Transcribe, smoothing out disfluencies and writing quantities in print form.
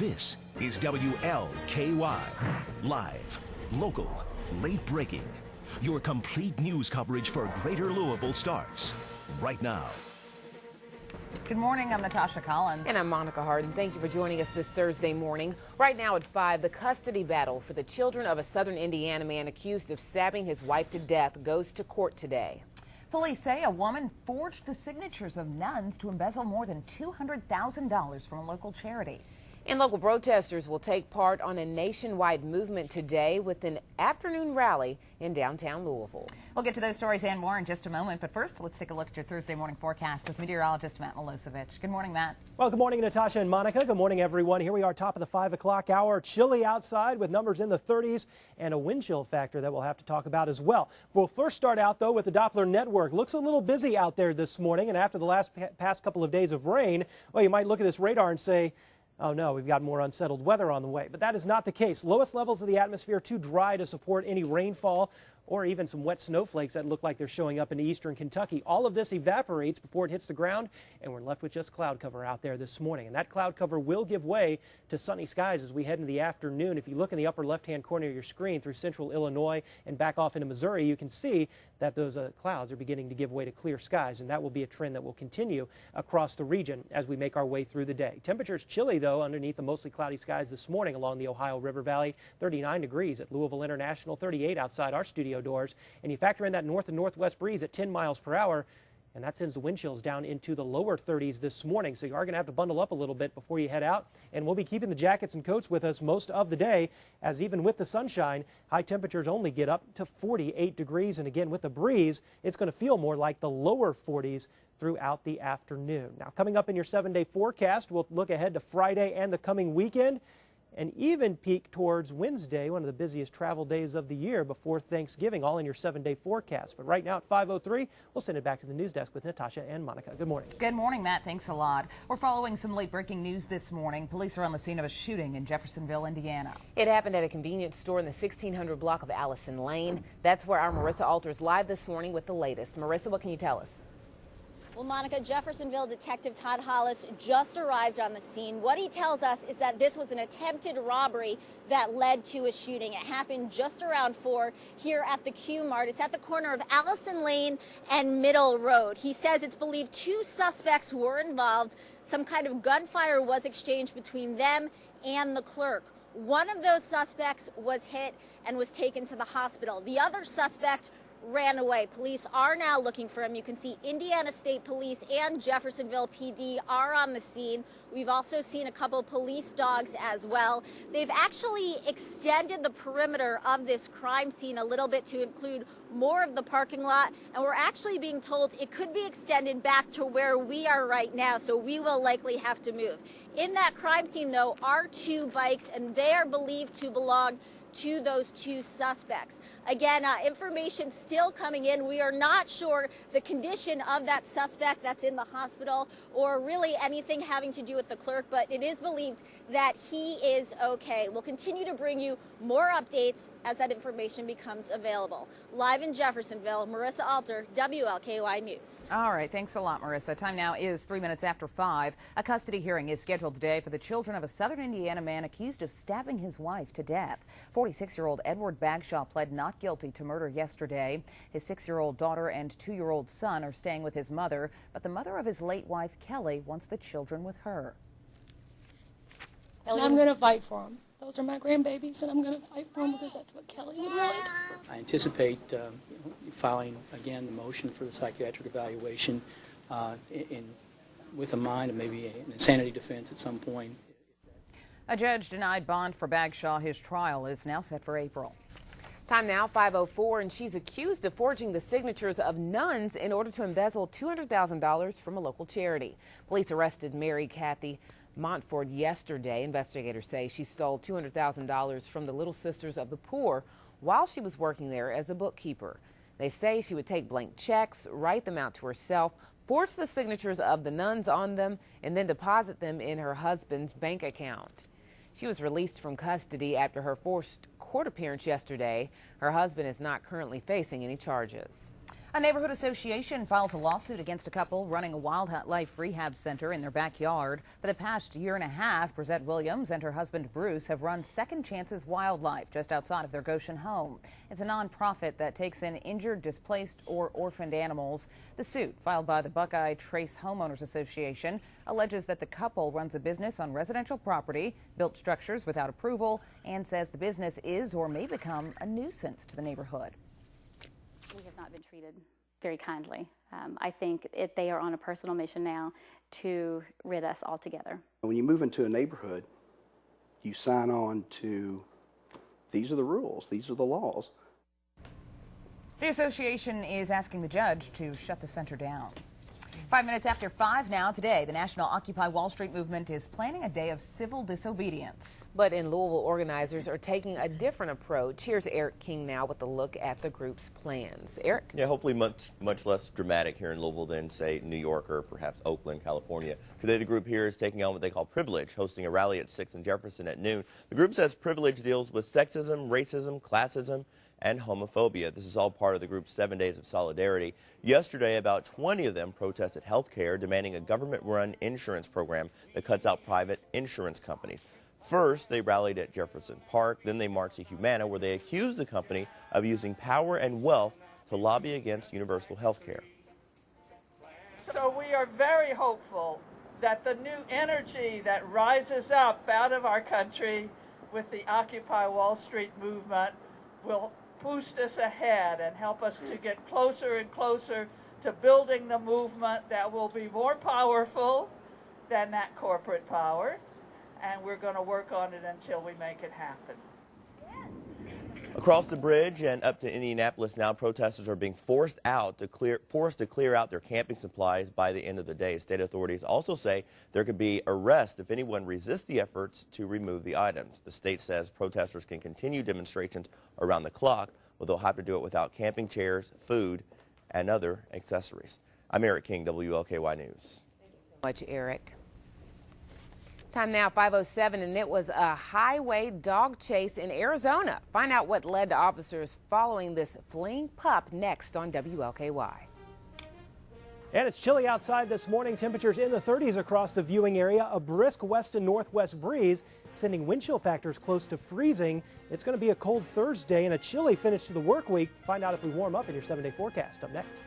This is WLKY. Live, local, late breaking. Your complete news coverage for Greater Louisville starts right now. Good morning, I'm Natasha Collins. And I'm Monica Harden. Thank you for joining us this Thursday morning. Right now at 5, the custody battle for the children of a southern Indiana man accused of stabbing his wife to death goes to court today. Police say a woman forged the signatures of nuns to embezzle more than $200,000 from a local charity. And local protesters will take part on a nationwide movement today with an afternoon rally in downtown Louisville. We'll get to those stories and more in just a moment, but first let's take a look at your Thursday morning forecast with meteorologist Matt Milosevic. Good morning, Matt. Well, good morning, Natasha and Monica. Good morning, everyone. Here we are, top of the 5 o'clock hour. Chilly outside with numbers in the 30s and a wind chill factor that we'll have to talk about as well. We'll first start out, though, with the Doppler network. Looks a little busy out there this morning, and after the past couple of days of rain, well, you might look at this radar and say, oh no, we've got more unsettled weather on the way. But that is not the case. Lowest levels of the atmosphere too dry to support any rainfall or even some wet snowflakes that look like they're showing up in eastern Kentucky. All of this evaporates before it hits the ground, and we're left with just cloud cover out there this morning. And that cloud cover will give way to sunny skies as we head into the afternoon. If you look in the upper left-hand corner of your screen through central Illinois and back off into Missouri, you can see that those clouds are beginning to give way to clear skies, and that will be a trend that will continue across the region as we make our way through the day. Temperatures chilly, though, underneath the mostly cloudy skies this morning along the Ohio River Valley. 39 degrees at Louisville International, 38 outside our studio doors, and you factor in that north and northwest breeze at 10 miles per hour, and that sends the wind chills down into the lower 30s this morning. So you are going to have to bundle up a little bit before you head out, and we'll be keeping the jackets and coats with us most of the day, as even with the sunshine, high temperatures only get up to 48 degrees, and again with the breeze, it's going to feel more like the lower 40s throughout the afternoon. Now, coming up in your 7-day forecast, we'll look ahead to Friday and the coming weekend, and even peak towards Wednesday, one of the busiest travel days of the year before Thanksgiving, all in your 7-day forecast. But right now at 5:03, we'll send it back to the news desk with Natasha and Monica. Good morning. Good morning, Matt. Thanks a lot. We're following some late breaking news this morning. Police are on the scene of a shooting in Jeffersonville, Indiana. It happened at a convenience store in the 1600 block of Allison Lane. That's where our Marissa Alter's live this morning with the latest. Marissa, what can you tell us? Well, Monica, Jeffersonville Detective Todd Hollis just arrived on the scene. What he tells us is that this was an attempted robbery that led to a shooting. It happened just around 4 here at the Q Mart. It's at the corner of Allison Lane and Middle Road. He says it's believed 2 suspects were involved. Some kind of gunfire was exchanged between them and the clerk. One of those suspects was hit and was taken to the hospital. The other suspect ran away. Police are now looking for him. You can see Indiana State Police and Jeffersonville PD are on the scene. We've also seen a couple police dogs as well. They've actually extended the perimeter of this crime scene a little bit to include more of the parking lot, and we're actually being told it could be extended back to where we are right now, so we will likely have to move. In that crime scene, though, are 2 bikes, and they are believed to belong to those 2 suspects. Again, information still coming in. We are not sure the condition of that suspect that's in the hospital or really anything having to do with the clerk, but it is believed that he is okay. We'll continue to bring you more updates as that information becomes available. Live in Jeffersonville, Marissa Alter, WLKY News. All right, thanks a lot, Marissa. Time now is 3 minutes after 5. A custody hearing is scheduled today for the children of a southern Indiana man accused of stabbing his wife to death. 46-year-old Edward Bagshaw pled not guilty to murder yesterday. His 6-year-old daughter and 2-year-old son are staying with his mother, but the mother of his late wife, Kelly, wants the children with her. And I'm going to fight for them. Those are my grandbabies, and I'm going to fight for them because that's what Kelly would like. I anticipate filing, again, the motion for the psychiatric evaluation with a mind of maybe an insanity defense at some point. A judge denied bond for Bagshaw. His trial is now set for April. Time now, 5:04, and she's accused of forging the signatures of nuns in order to embezzle $200,000 from a local charity. Police arrested Mary Kathy Montford yesterday. Investigators say she stole $200,000 from the Little Sisters of the Poor while she was working there as a bookkeeper. They say she would take blank checks, write them out to herself, forge the signatures of the nuns on them, and then deposit them in her husband's bank account. She was released from custody after her forced court appearance yesterday. Her husband is not currently facing any charges. A neighborhood association files a lawsuit against a couple running a wildlife rehab center in their backyard. For the past year and a half, Brizette Williams and her husband Bruce have run Second Chances Wildlife just outside of their Goshen home. It's a nonprofit that takes in injured, displaced, or orphaned animals. The suit, filed by the Buckeye Trace Homeowners Association, alleges that the couple runs a business on residential property, built structures without approval, and says the business is or may become a nuisance to the neighborhood. We have not been treated very kindly. I think they are on a personal mission now to rid us altogether. When you move into a neighborhood, you sign on to these are the rules, these are the laws. The association is asking the judge to shut the center down. 5 minutes after 5 now. Today, the National Occupy Wall Street movement is planning a day of civil disobedience. But in Louisville, organizers are taking a different approach. Here's Eric King now with a look at the group's plans. Eric? Yeah, hopefully much less dramatic here in Louisville than, say, New York or perhaps Oakland, California. Today, the group here is taking on what they call Privilege, hosting a rally at 6 in Jefferson at noon. The group says Privilege deals with sexism, racism, classism, and homophobia. This is all part of the group's 7 days of solidarity. Yesterday, about 20 of them protested health care, demanding a government-run insurance program that cuts out private insurance companies. First, they rallied at Jefferson Park. Then they marched to Humana, where they accused the company of using power and wealth to lobby against universal health care. So we are very hopeful that the new energy that rises up out of our country with the Occupy Wall Street movement will boost us ahead and help us to get closer and closer to building the movement that will be more powerful than that corporate power, and we're going to work on it until we make it happen. Across the bridge and up to Indianapolis now, protesters are being forced to clear out their camping supplies by the end of the day. State authorities also say there could be arrests if anyone resists the efforts to remove the items. The state says protesters can continue demonstrations around the clock, but they'll have to do it without camping chairs, food, and other accessories. I'm Eric King, WLKY News. Thank you so much, Eric. Time now, 5:07, and it was a highway dog chase in Arizona. Find out what led to officers following this fleeing pup next on WLKY. And it's chilly outside this morning. Temperatures in the 30s across the viewing area. A brisk west and northwest breeze sending wind chill factors close to freezing. It's going to be a cold Thursday and a chilly finish to the work week. Find out if we warm up in your 7-day forecast. Up next.